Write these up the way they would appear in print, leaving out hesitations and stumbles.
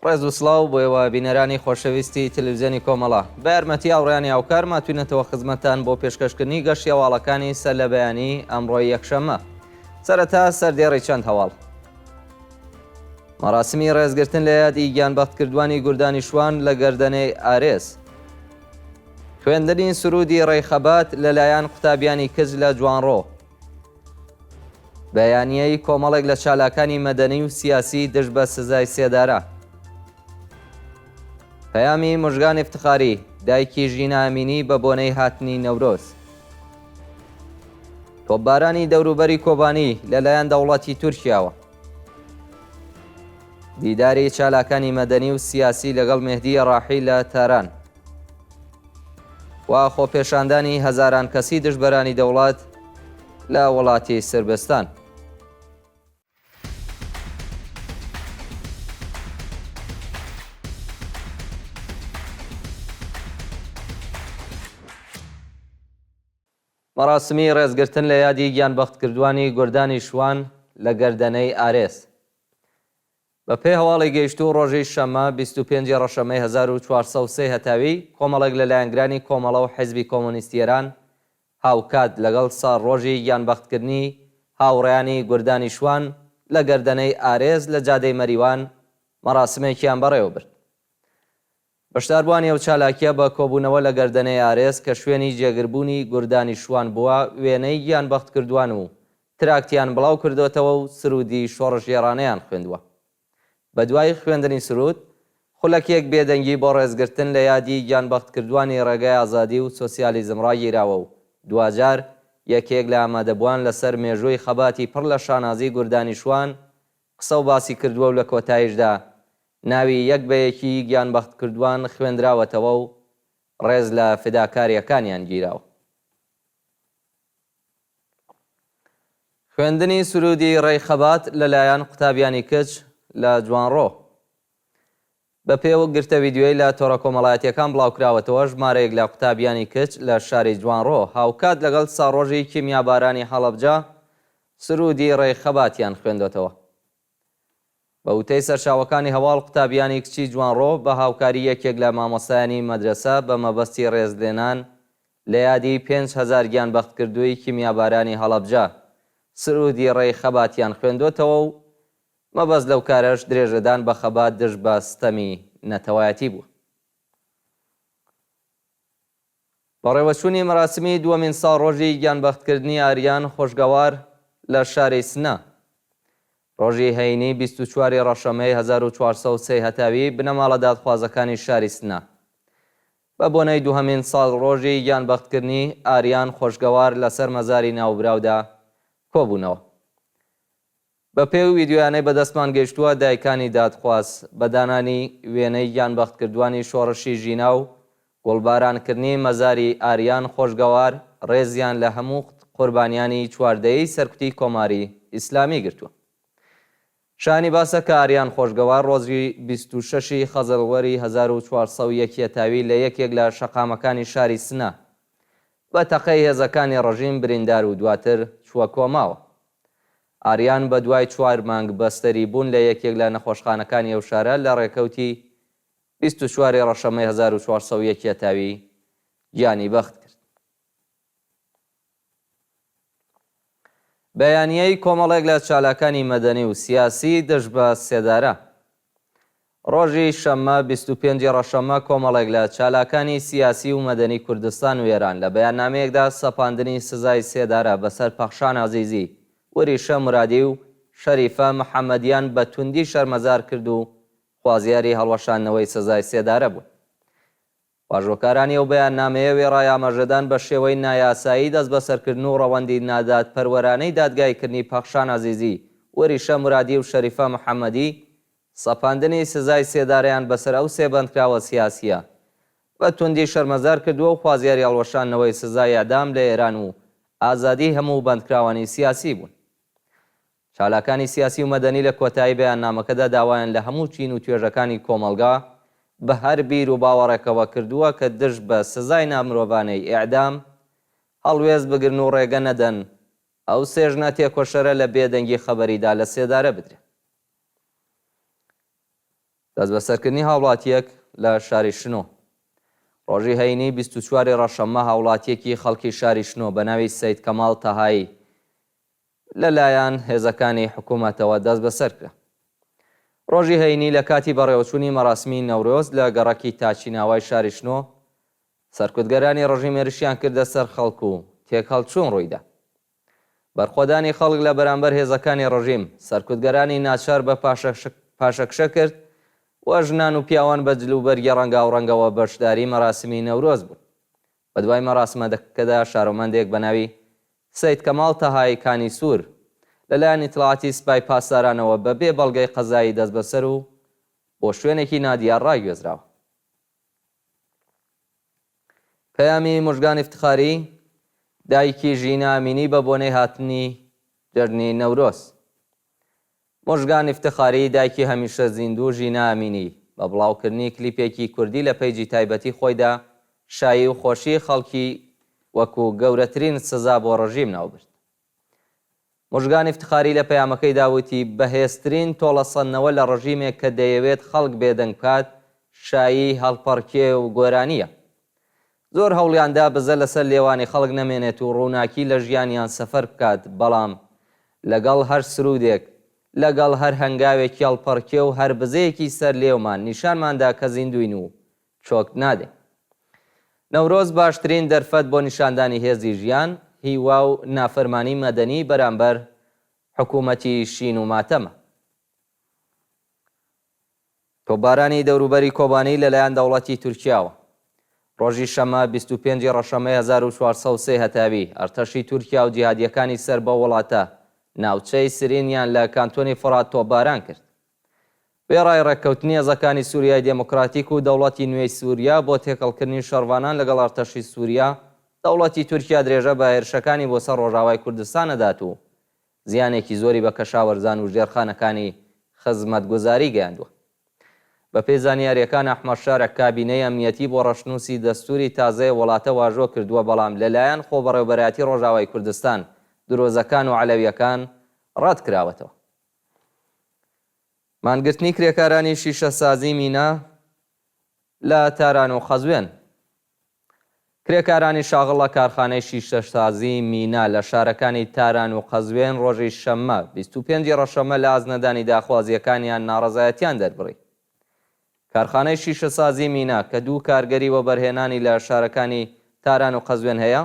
ڕێز و سڵاو بۆ ئێوە بینەرانی خۆشەویستی تەلەڤیزیۆنی کۆمەڵە بە یارمەتی ئاوڕێیانی هاوکار ماتوینەتەوە خزمەتتان بۆ پێشکەشکردنی گەشتی هەواڵەکانی سەر لە بەیانی ئەمڕۆی یەکشەممە. سەرەتا سەردێڕی چەند هەواڵ. مەراسمی ڕێزگرتن لە یادی گیانبەختکردوانی گوردانی شوان لە گەردەنەی ئارێز. خوێندنی سرودی ڕێیخەبات لەلایەن قوتابیانی کچ لە جوانڕۆ. بەیانیەی کۆمەڵێک لە چالاکانی مەدەنی و سیاسی دژ بە سزای سێدارە. پەیامی مژگان افتخاری دایکی ژینە ئەمینی بە بۆنەی هاتنی نەورۆز. تۆپبارانی دەوروبەری کۆبانی لەلایەن دەوڵەتی تورکیاوە. دیداری چالاکانی مەدەنی و سیاسی لەگەڵ مێهدی ڕاحی لە تاران. وا خۆپێشاندانی هەزاران کەسی دژبەرانی دەوڵات لە وڵاتی سربستان. مەراسمی ڕێزگرتن لە یادی گیانبەختکردوانی گوردانی شوان لە گەردەنەی ئارێز. بە پێی هەواڵی گەیشتوو ڕۆژی شەمە 25 ڕەشەمەی 1403 هەتاوی کۆمەڵێک لە لایەنگرانی کۆمەڵە و حیزبی کۆمۆنیستی ئێران هاوکات لەگەڵ ساڵ ڕۆژی گیانبەختکردنی هاوڕێیانی گوردانی شوان لە گەردەنەی ئارێز لە جادەی مەریوان مەراسمێکیان بەڕێوە برد. بەشداربوانی ئەو چالاکیە بە کۆبوونەوە لە گەردەنەی ئارێز کە شوێنی جێگربوونی گوردانی شوان بووە وێنەی گیانبەختکردوان و تراکتیان بڵاو کردوێتەوە و سرودی شۆڕش گێڕانەیان خوێندووە. بە دوای خوێندنی سرود خولەکێک بێدەنگی بۆ ڕێزگرتن لە یادی گیانبەختکردوانی ڕێگای ئازادی و سۆسیالیزم ڕاگیراوە و دوجار یەکێک لە ئامادەبووان لەسەر مێژووی خەباتی پڕ لە شانازی گوردانی شوان قسە و باسی کردووە و لە کۆتاییشدا ناوی یەک بەیەکی گیانبەختکردوان خوێندراوەتەوە و ڕێز لە فداکاریەکانیان گیراوە. خوێندنی سرودی ڕێیخەبات لەلایەن قوتابیانی کچ لە جوانڕۆ. بە پێوە گرتە ڤیدیۆی لە تۆڕە کۆمەڵایەتیەکان بڵاوکراوەتەوە ژمارەیەک لە قوتابیانی کچ لە شاری جوانڕۆ هاوکات لەگەڵ ساڕۆژی کیمیابارانی هەڵەبجە سرودی ڕێیخەباتیان خوێندوێتەوە. بە وتەی سەرچاوەکانی هەواڵ قوتابیانی کچی جوانڕۆ بە هاوکاری یەکێک لە مامۆستایانی مەدرسە بە مەبەستی ڕێزلێنان لە یادی 5,000 گیانبەختکردووی کیمیابارانی هەڵەبجە سرودی ڕێیخەباتیان خوێندوێتەوە و مەبەست لەو کارەش درێژەدان بە خەبات دژ بە ستەمی نەتەوایەتی بوو. بەڕێوەچوونی مەراسمی دووەمین ساڵ ڕۆژی گیانبەختکردنی ئاریان خۆشگەوار لە شاری سنە. ڕۆژی هەینی 24 ڕەشەمەی 1403 هەتاوی بنەماڵە دادخوازەکانی شاری سنە. بە بۆنەی دووهەمین ساڵ ڕۆژی گیانبەختکردنی ئاریان خۆشگەوار لەسەر مەزاری ناوبراودا کۆبوونەوە. بە پێی ڤیدیۆیانەی بەدەستمان گەیشتووە دایکانی دادخواز بە دانانی وێنەی گیانبەختکردوانی شۆڕشی ژینا و گوڵبارانکردنی مەزاری ئاریان خۆشگەوار ڕێزیان لە هەموو قوربانیانی چواردەیی سەرکوتی کۆماری ئیسلامی گرتووە. شانی باسە کە ئاریان خۆشگەوار ڕۆژی 26 خەزەڵوەری 1401 هەتاوی لە یەکێک لە شەقامەکانی شاری سنە بە تەقەی هێزەکانی ڕەژیم بریندار و دواتر چووە کۆماوە. ئاریان بە دوای 4 مانگ بەستەری بوون لە یەکێک لە نەخۆشخانەکانی ئەو شارە لە ڕێکەوتی 24 ڕەشەمەی 1401 هەتاوی گیانی بەخت کرد. بەیانیەی کۆمەڵێک لە چالاکانی مەدەنی و سیاسی دژ بە سێدارە. ڕۆژی شەممە 25 ڕەشەمە کۆمەڵێک لە چالاکانی سیاسی و مەدەنی کوردستان و ئێران لە بەیاننامەیەکدا سەپاندنی سزای سێدارە بەسەر پەخشان عەزیزی، وەریشە مرادی و شەریفە محەممەدیان بە توندی شەرمەزار کرد و خوازیاری هەڵوەشانەوەی سزای سێدارە بوو. واژۆکارانی ئەو بەیاننامەیە وێڕای ئاماژەدان بە شێوەی نایاسایی دەست بەسەرکردن و ڕەوەندی نادات پەروەرانەی دادگایکردنی پەخشان عەزیزی، وەریشە مرادی و شەریفە محەممەدی سەپاندنی سزای سێدارەیان بەسەر ئەو سێ بەندکراوە سیاسیە بە توندی شەرمەزار کردووە و خوازیاری هەڵوەشانەوەی سزای ئەعدام لە ئێران و ئازادی هەموو بەندکراوانی سیاسی بوون. چالاکانی سیاسی و مەدەنی لە کۆتایی بەیاننامەکەدا داوایان لە هەموو چین و توێژەکانی کۆمەلگا بە هەر بیر و باوەڕێکەوە کردووە کە دژ بە سزای نامرۆڤانەی ئیعدام هەڵوێز بگرن و ڕێگە نەدەن ئەو سێژنە تێکۆشەرە لە بێدەنگی خەبەریدا لە سێدارە بدرێت. دەست بەسەرکردنی هاوڵاتیەک لە شاری شنۆ. ڕۆژی هەینی 24 ڕەشەممە هاوڵاتیەکی خەڵکی شاری شنۆ بە ناوی سەید کەماڵ تەهایی لەلایەن هێزەکانی حکوومەتەوە دەست بەسەر کرا. ڕۆژی هەینی لە کاتی بەڕێوەچوونی مەراسمی نەورۆز لە گەڕەکی تاچیناوای شاری شنۆ سەرکوتگەرانی ڕژیمێریشیان کردە سەر خەڵک و تێکهەڵچوون ڕوویدا. بەرخۆدانی خەڵک لە بەرامبەر هێزەکانی ڕژیم سەرکوتگەرانی ناچار بە پاشەکشە کرد و ژنان و پیاوان بە جلوبەرگی ڕەنگا و ڕەنگەوە بەشداری مەراسمی نەورۆز بوون. بە دوای مەراسمەکەدا شارۆمەندێک بە ناوی سەید کەماڵ تەهایی کانی سوور لەلایەن ئیتڵاعاتی سوپای پاسدارانەوە بەبێ بەڵگەی قەزایی دەست بەسەر و بۆ شوێنێکی نادیار ڕاگوێزراوە. پەیامی موژگان افتخاری دایکی ژینە ئامینی بە بۆنەی هاتنی جەژنی نەورۆز. موژگان افتخاری دایکی هەمیشە زیندوو ژینە ئامینی بە بڵاوکردنی کلیپێکی کوردی لە پەیجی تایبەتی خۆیدا شایی و خۆشی خەڵکی وەکو گەورەترین سزا بۆ ڕژیم ناوبرد. موژگان افتخاری لە پەیامەکەی داوتی بەهێزترین تۆڵەسەندنەوە لە ڕژیمێک کە دەیەوێت خەڵک بێدەنگ بکات شایی هەڵپەڕکێ و گۆرانیە. زۆر هەوڵیاندا بزە لەسەر لێوانی خەڵک نەمێنێت و ڕووناکی لە ژیانیان سەفەر بکات، بەڵام لەگەڵ هەر سرودێک لەگەڵ هەر هەنگاوێکی هەڵپەڕکێ و هەر بزەیەکی سەر لێومان نیشانماندا کە زیندوین و چۆک نادێ. نەورۆز باشترین دەرفەت بۆ نیشاندانی هێزی ژیان، هیوا و نافەرمانی مەدەنی بەرامبەر حکوومەتی شین و ماتەمە. تۆپبارانی دەوروبەری کۆبانی لەلایەن دەوڵەتی تورکیاوە. ڕۆژی شەمە 25 ڕەشەمەی 1403 هەتاوی ئەرتەشی تورکیا و جیهادیەکانی سەر بە وڵاتە ناوچەی سرینیان لە کانتۆنی فڕات تۆپباران کرد. وێڕای ڕێککەوتنی هێزەکانی سووریای دموکراتیک و دەوڵەتی نوێی سووریا بۆ تێکەڵکردنی شەڕوانان لەگەڵ ئەرتەشی سووریا، دەوڵەتی تورکیا درێژە بە هێرشەکانی بۆ سەر ڕۆژاوای کوردستان نەدات و زیانێکی زۆری بە کەشاوەرزان و ژێرخانەکانی خزمەتگوزاری گەیاندووە. بە پێی زانیاریەکان ئەحمەد شارێک کابینەی ئەمنیەتی بۆ ڕەشنووسی دەستوری تازای وڵاتە واژۆ کردووە، بەڵام لەلایەن خۆبەڕێوەبەرایەتی ڕۆژاوای کوردستان درۆزەکان و عەلەویەکان ڕەت کراوەتەوە. مانگرتنی کرێکارانی شیشەسازی مینا لە تاران و خەزوێن. کرێکارانی شاغڵ لە کارخانەی شیشەسازی مینا لە شارەکانی تاران و قەزوێن ڕۆژی شەممە 25 ڕەشەمە لە ئازنەدانی داخوازیەکانیان ناڕەزایەتیان دەربڕی. کارخانەی شیشەسازی مینا کە دوو کارگەری وە بەرهێنانی لە شارەکانی تاران و قەزوێن هەیە،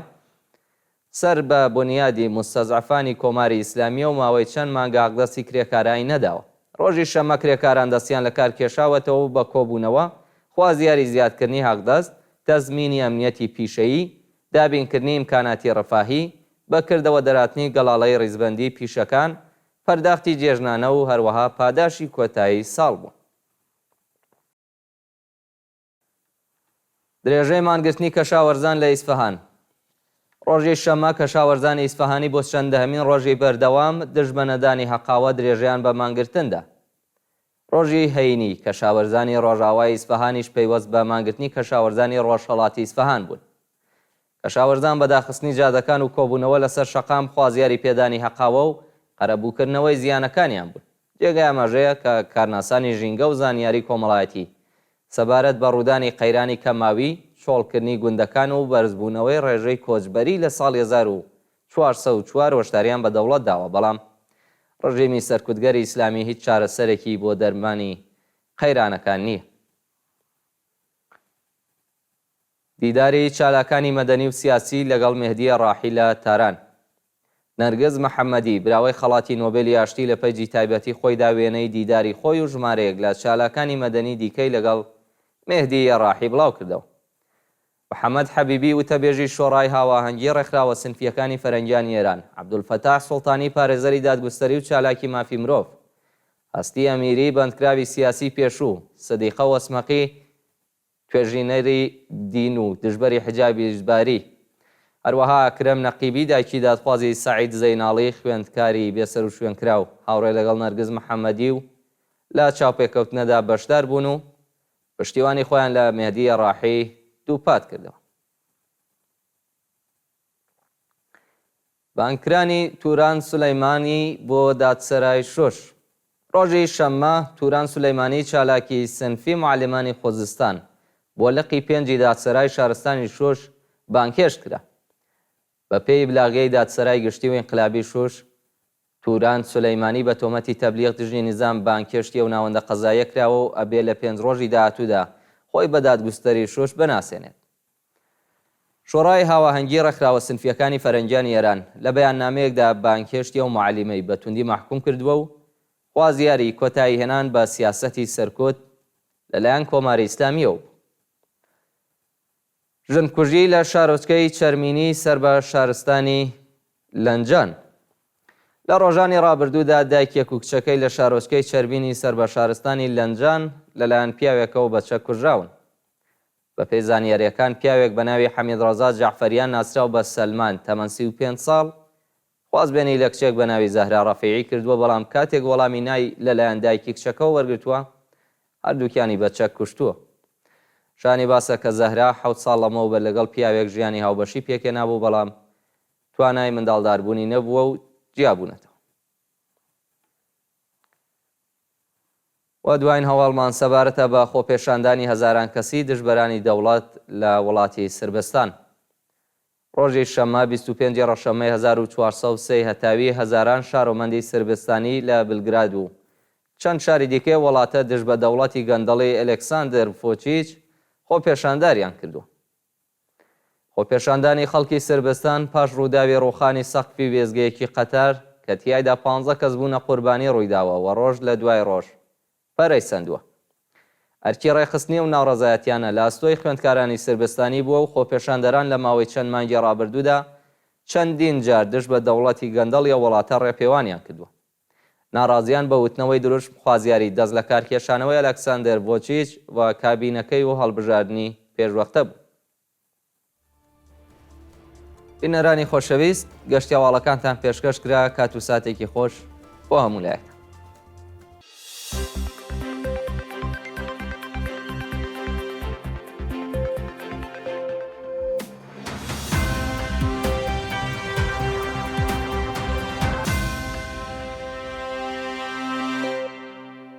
سەر بە بنیادی مستەزعفانی کۆماری ئیسلامیە و ماوەی چەند مانگە ئاغدەستی کرێکارایی نەداوە. ڕۆژی شەمە کرێکاران دەستیان لە کار کێشاوەتەوە بە کۆبوونەوە، خوازیاری زیادکردنی هاغدەست، تەزمینی ئەمنیەتی پیشەیی، دابینکردنی ئیمکاناتی ڕەفاهی، بەکردەوە دەراتنی گەڵاڵەی ڕیزبەندی پیشەکان، پەرداختی جێژنانە و هەروەها پاداشی کۆتایی ساڵ بوو. درێژەی مانگرتنی کەشاوەرزان لە ئیسفەهان. ڕۆژی شەمە کەشاوەرزانی ئیسفەهانی بۆ چەندەهەمین ڕۆژی بەردەوام دژمەنەدانی هەقاوە درێژەیان بە مانگرتندا. ڕۆژی هەینی کەشاوەرزانی ڕۆژاوای ئیسفەهانیش پەیوەست بە مانگرتنی کەشاوەرزانی ڕۆژهەڵاتی ئیسفەهان بوون. کەشاوەرزان بەداخستنی جادەکان و کۆبوونەوە لەسەر شەقام خوازیاری پێدانی هەقاوە و قەرەبووکردنەوەی زیانەکانیان بوون. جێگای ئاماژەیە کە کارناسانی ژینگە و زانیاری کۆمەڵایەتی سەبارەت بە ڕوودانی قەیرانی کەماوی، چۆڵکردنی گوندەکان و بەرزبوونەوەی ڕێژەی کۆچبەری لە ساڵی 1404 هۆشداریان بە دەوڵەت داوە، بەڵام ڕژیمی سەرکوتگەری ئیسلامی هیچ چارەسەرێکی بۆ دەرمانی قەیرانەکان نییە. دیداری چالاکانی مەدەنی و سیاسی لەگەڵ مێهدیە ڕاحی لە تاران. نەرگز محەممەدی براوەی خەڵاتی نۆبێلی ئاشتی لە پەیجی تایبەتی خۆیدا وێنەی دیداری خۆی و ژمارەیەک لە چالاکانی مەدەنی دیکەی لەگەڵ مێهدیە ڕاحی بڵاو کردەوە. محەممەد حەبیبی وتەبێژی شۆڕای هاواهەنگی ڕێکخراوە سنفیەکانی فەرەنگیان ئێران، عەبدولفەتاح سوڵتانی پارێزەری دادگوستەری و چالاکی مافی مرۆڤ، هەستی ئەمیری بەندکراوی سیاسی پێشوو، سەدیقە وەسمەقی توێژینەری دین و دژبەری حجابی ئیجباری، هەروەها ئەکرەم نەقیبی دایکی دادخوازی سەعید زەیناڵی خوێندکاری بێسەر و شوێنکراو هاوڕێ لەگەڵ نەرگز محەممەدی و لە چاوپێکەوتنەدا بەشدار بوون و پشتیوانی خۆیان لە مێهدیە ڕاحی دووپات کردەوە. بانکرانی توران سولەیمانی بۆ دادسەرای شۆش. ڕۆژی شەممە توران سولەیمانی چالاکی سنفی معلمانی خۆزستان بۆ لقی 5 دادسەرای شارستانی شوش بانکێشت کرا. بە پێی بلاغەی دادسەرای گشتی و ئینقلابی شوش، توران سولەیمانی بە تۆمەتی تەبلیغ دژی نظام بانکێشتی و ناوەندە قەزایە کراوە و ئەبێ لە 5 ڕۆژی داهاتوودا خۆی بە دادگوستەری شوش بناسێنێت. شۆڕای هاواهەنگی ڕێکخراوە سنفیەکانی فەرەنجانی ئێران لە بەیاننامەیەکدا بانکێشتی و معلیمەی بە توندی محکوم کردووە و خوازیاری کۆتایی هێنان بە سیاسەتی سەرکۆت لەلایەن کۆماری ئیسلامیەوە. ژنکوژی لە شارۆچکەی چەرمینی سەر بە شارستانی لەنجان. لە ڕۆژانی ڕابردوودا دایکێک و کچەکەی لە شارۆچکەی چەرمینی سەر بە شارستانی لەنجان لەلایەن پیاوێکەوە بەچەک کوژراون. بە پێی زانیاریەکان پیاوێک بە ناوی حەمید ڕەزا جەعفەریان ناسراو بە سەلمان تەمەن 35 ساڵ خوازبێنی لە کچێک بە ناوی زەهرا ڕەفیعی کردووە، بەڵام کاتێک وەڵامی نای لەلایەن دایکی کچەکەەوە وەرگرتووە هەردووکیانی بەچەک کوشتووە. شانی باسە کە زەهرا 7 ساڵ لەمەوبەر لەگەڵ پیاوێک ژیانی هاوبەشی پێکێنابوو، بەڵام توانای منداڵداربوونی نەبووە و جیابوونەتەوە. و دوایین هەواڵمان سەبارەتە بە خۆپێشاندانی هەزاران کەسی دژبەرانی دەوڵەت لە وڵاتی سربستان. ڕۆژی شەممە 25 ڕەشەمەی 1403 هەتاوی هەزاران شارۆمەندی سربستانی لە بلگراد و چەند شاری دیکەی وڵاتە دژ بە دەوڵەتی گەندەڵی ئەلێکساندر ڤۆچیچ خۆپێشانداریان کردووە. خۆپێشاندانی خەڵکی سربستان پاش ڕووداوی ڕووخانی سەقفی وێزگەیەکی قەتار کە تیایدا 15 کەس بوونە قوربانی ڕوویداوە و ڕۆژ لە دوای ڕۆژ پەرەی سندووە. ئەرکی ڕێخستنی و ناڕەزایەتیانە لە ئاستۆی خوێندکارانی سربستانی بووە و خۆپێشاندەران لە ماوەی چەند مانگی ڕابردوودا چەندین جار دژ بە دەوڵەتی گەندەڵی وڵاتە ڕێپێوانیان کردووە. ناڕازیان بە وتنەوەی دروشت خوازیاری دەست لە کارکێشانەوەی ئەلەکساندەر ڤۆچیچ و کابینەکەی و هەڵبژاردننی پێشوەختە بوو. بینەرانی خۆشەویست، گەشتی هەواڵەکانتان پێشکەش کرا. کات و ساتێکی خۆش بۆ هەموو لایەک.